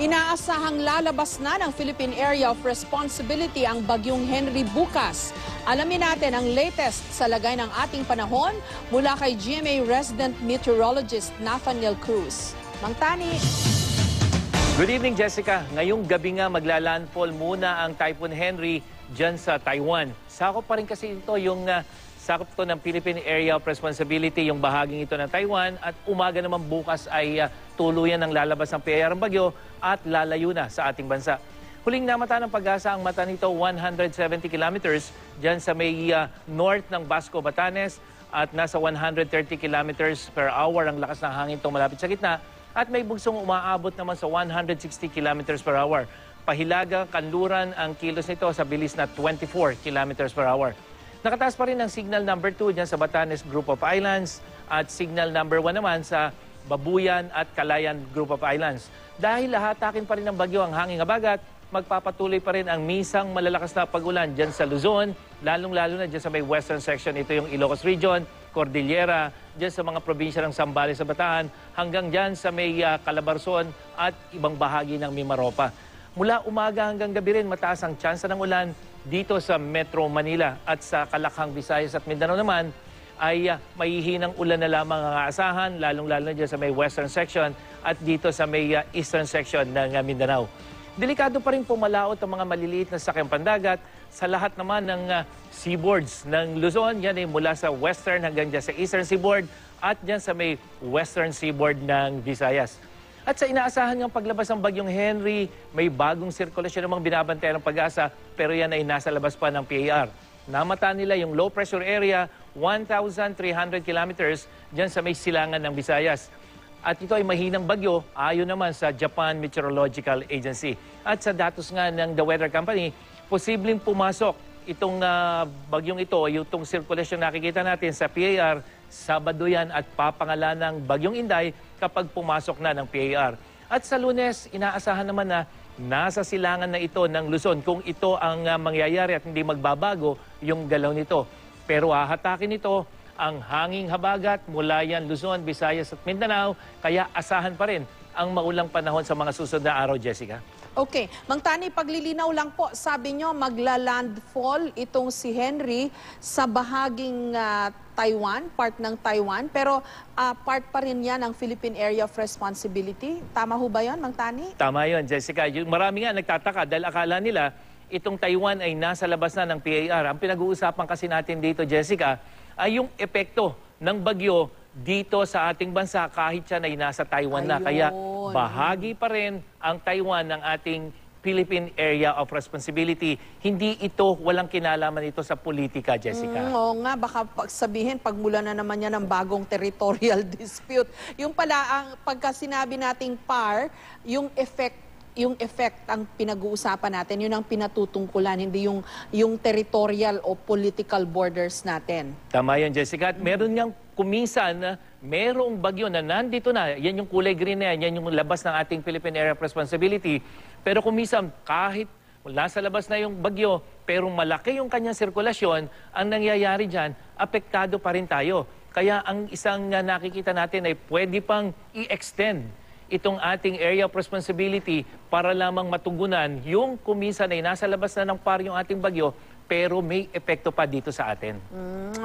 Inaasahang lalabas na ng Philippine Area of Responsibility ang Bagyong Henry bukas. Alamin natin ang latest sa lagay ng ating panahon mula kay GMA Resident Meteorologist Nathaniel Cruz. Mang Tani. Good evening, Jessica. Ngayong gabi nga maglalandfall muna ang Typhoon Henry dyan sa Taiwan. Sakop pa rin kasi ito yung sakop to ng Philippine Area of Responsibility, yung bahaging ito ng Taiwan. At umaga naman bukas ay tuluyan ng lalabas ng PIR ang bagyo at lalayo na sa ating bansa. Huling namata ng Pag-asa ang mata nito 170 kilometers dyan sa may north ng Basco, Batanes at nasa 130 kilometers per hour ang lakas ng hangin itong malapit sa gitna. At may bugsong umaabot naman sa 160 kilometers per hour. Pahilaga, Kanluran ang kilos nito sa bilis na 24 kilometers per hour. Nakataas pa rin ang signal number 2 dyan sa Batanes Group of Islands at signal number 1 naman sa Babuyan at Calayan Group of Islands. Dahil lahatakin pa rin ng bagyo ang hanging habagat, magpapatuloy pa rin ang misang malalakas na pag-ulan dyan sa Luzon, lalong-lalo na dyan sa may western section. Ito yung Ilocos Region, Cordillera, dyan sa mga probinsya ng Zambales sa Bataan, hanggang dyan sa may Calabarzon at ibang bahagi ng Mimaropa. Mula umaga hanggang gabi rin mataas ang tsansa ng ulan dito sa Metro Manila at sa Kalakhang, Visayas at Mindanao naman ay mahihinang ulan na lamang ang aasahan, lalong-lalo na dyan sa may western section at dito sa may eastern section ng Mindanao. Delikado pa rin pumalaot ang mga maliliit na sakyang pandagat sa lahat naman ng seaboards ng Luzon. Yan ay mula sa western hanggang dyan sa eastern seaboard at dyan sa may western seaboard ng Visayas. At sa inaasahan ng paglabas ng Bagyong Henry, may bagong sirkulasyon namang binabantayan ng Pag-asa pero yan ay nasa labas pa ng PAR. Namata nila yung low pressure area, 1,300 kilometers dyan sa may silangan ng Visayas. At ito ay mahinang bagyo ayon naman sa Japan Meteorological Agency. At sa datos nga ng The Weather Company, posibleng pumasok itong bagyong ito, itong sirkulasyon nakikita natin sa PAR, Sabado yan at papangalan ng Bagyong Inday kapag pumasok na ng PAR. At sa Lunes, inaasahan naman na nasa silangan na ito ng Luzon kung ito ang mangyayari at hindi magbabago yung galaw nito. Pero hahatakin ito ang hanging habagat mula yan Luzon, Visayas at Mindanao, kaya asahan pa rin ang maulang panahon sa mga susunod na araw, Jessica. Okay. Mang Tani, paglilinaw lang po, sabi nyo magla-landfall itong si Henry sa bahaging Taiwan, part ng Taiwan, pero part pa rin yan ng Philippine Area of Responsibility. Tama ho ba yun, Mang Tani? Tama yun, Jessica. Marami nga nagtataka dahil akala nila itong Taiwan ay nasa labas na ng PAR. Ang pinag-uusapan kasi natin dito, Jessica, ay yung epekto ng bagyo dito sa ating bansa kahit siya ay nasa Taiwan na. Kaya bahagi pa rin ang Taiwan ng ating Philippine Area of Responsibility. Hindi ito, walang kinalaman ito sa politika, Jessica. Oo nga, baka sabihin pagmula na naman yan ng bagong territorial dispute. Yung pala, ang pagka sinabi nating PAR, yung effect ang pinag-uusapan natin, yun ang pinatutungkulan, hindi yung territorial o political borders natin. Tama yan, Jessica. At meron niyang kuminsan, merong bagyo na nandito na, yan yung kulay green na yan yung labas ng ating Philippine Area of Responsibility. Pero kuminsan, kahit nasa labas na yung bagyo, pero malaki yung kanyang sirkulasyon, ang nangyayari dyan, apektado pa rin tayo. Kaya ang isang nakikita natin ay pwede pang i-extend itong ating area of responsibility para lamang matugunan yung kuminsan ay nasa labas na ng PAR yung ating bagyo, pero may epekto pa dito sa atin.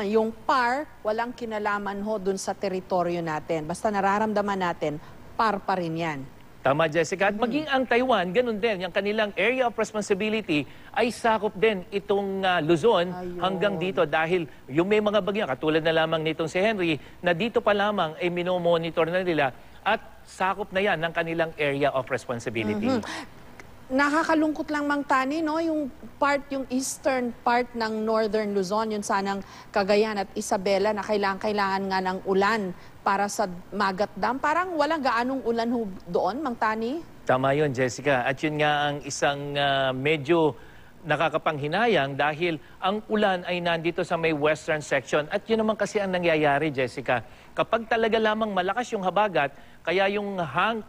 Yung PAR, walang kinalaman ho dun sa teritoryo natin. Basta nararamdaman natin, PAR pa rin yan. Tama, Jessica. At maging ang Taiwan, ganun din. Yung kanilang area of responsibility ay sakop din itong Luzon hanggang dito dahil yung may mga bagyo, katulad na lamang nitong si Henry, na dito pa lamang ay minomonitor na nila at sakop na yan ng kanilang area of responsibility. Nakakalungkot lang, Mang Tani, no? Yung eastern part ng northern Luzon, yun sanang Cagayan at Isabela na kailangan nga ng ulan para sa Magat Dam. Parang walang gaanong ulan doon, Mang Tani? Tama yun, Jessica. At yun nga ang isang medyo nakakapanghinayang dahil ang ulan ay nandito sa may western section. At yun naman kasi ang nangyayari, Jessica. Kapag talaga lamang malakas yung habagat, kaya yung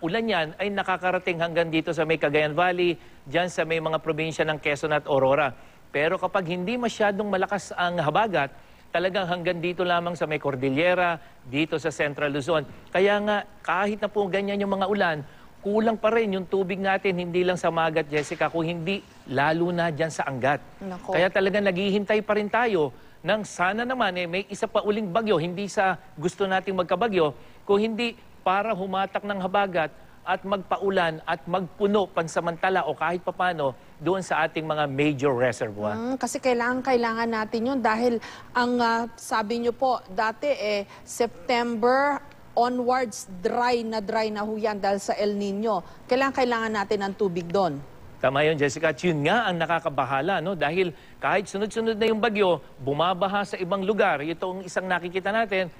ulan yan ay nakakarating hanggang dito sa may Cagayan Valley, dyan sa may mga probinsya ng Quezon at Aurora. Pero kapag hindi masyadong malakas ang habagat, talagang hanggang dito lamang sa may Cordillera, dito sa Central Luzon. Kaya nga, kahit na po ganyan yung mga ulan, kulang pa rin yung tubig natin, hindi lang sa Magat, Jessica, kung hindi lalo na dyan sa Angat. Nako. Kaya talagang naghihintay pa rin tayo ng sana naman may isa pa uling bagyo, hindi sa gusto nating magkabagyo, kung hindi para humatak ng habagat at magpaulan at magpuno pansamantala o kahit papano doon sa ating mga major reservoir. Kasi kailangan natin yun dahil ang sabi nyo po, dati September onwards, dry na ho yan dahil sa El Nino. Kailangan natin ng tubig doon. Tama yun, Jessica. At yun nga ang nakakabahala, no? Dahil kahit sunod-sunod na yung bagyo, bumabaha sa ibang lugar. Ito ang isang nakikita natin,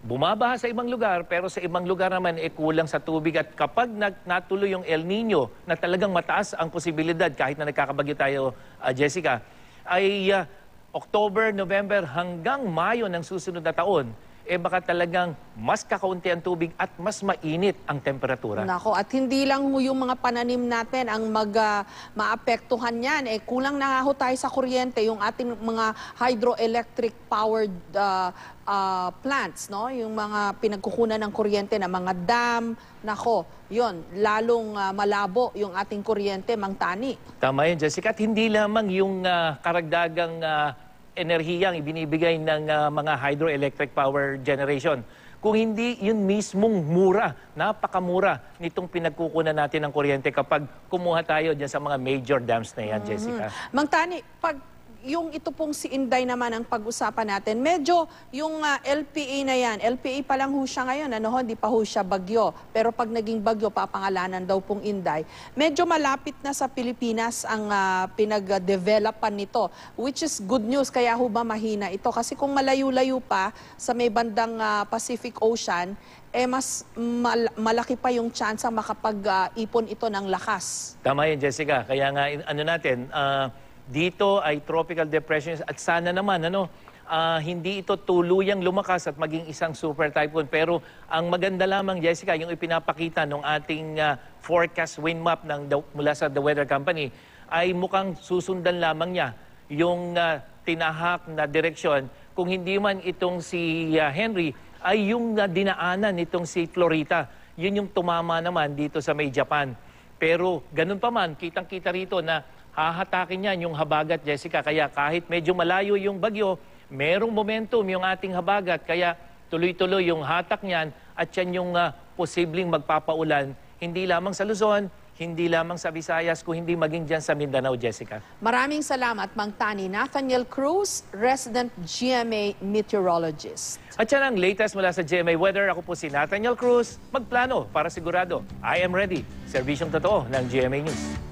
bumabaha sa ibang lugar, pero sa ibang lugar naman kulang sa tubig. At kapag natuloy yung El Nino, na talagang mataas ang posibilidad, kahit na nagkakabagyo tayo, Jessica, ay October, November hanggang Mayo ng susunod na taon, baka talagang mas kakaunti ang tubig at mas mainit ang temperatura. Nako, at hindi lang yung mga pananim natin ang maapektuhan yan. Kulang na nga ho tayo sa kuryente, yung ating mga hydroelectric powered plants, no? Yung mga pinagkukunan ng kuryente na mga dam. Nako, yun, lalong malabo yung ating kuryente, Mang Tani. Tama yun, Jessica. At hindi lamang yung karagdagang enerhiyang ibinibigay ng mga hydroelectric power generation. Kung hindi, yun mismong mura, napakamura nitong pinagkukunan natin ng kuryente kapag kumuha tayo dyan sa mga major dams na yan, Jessica. Mang Tani, pag yung ito pong si Inday naman ang pag-usapan natin, medyo yung LPA na yan, LPA pa lang ho siya ngayon, hindi pa ho siya bagyo. Pero pag naging bagyo, papangalanan daw pong Inday. Medyo malapit na sa Pilipinas ang pinag-developan nito, which is good news, kaya ho ba mahina ito? Kasi kung malayo-layo pa sa may bandang Pacific Ocean, mas malaki pa yung chance ang makapag-ipon ito ng lakas. Tama yun, Jessica. Kaya nga, dito ay tropical depressions at sana naman hindi ito tuluyang lumakas at maging isang super typhoon. Pero ang maganda lamang, Jessica, yung ipinapakita ng ating forecast wind map mula sa The Weather Company ay mukhang susundan lamang niya yung tinahak na direksyon. Kung hindi man itong si Henry, ay yung dinaanan nitong si Florita. Yun yung tumama naman dito sa may Japan. Pero ganun pa man, kitang-kita rito na hahatakin yan yung habagat, Jessica. Kaya kahit medyo malayo yung bagyo, merong momentum yung ating habagat. Kaya tuloy-tuloy yung hatak niyan at yan yung posibleng magpapaulan. Hindi lamang sa Luzon, hindi lamang sa Visayas, kung hindi maging dyan sa Mindanao, Jessica. Maraming salamat, Mang Tani. Nathaniel Cruz, resident GMA meteorologist. At yan ang latest mula sa GMA Weather. Ako po si Nathaniel Cruz. Magplano para sigurado. I am ready. Serbisyong totoo ng GMA News.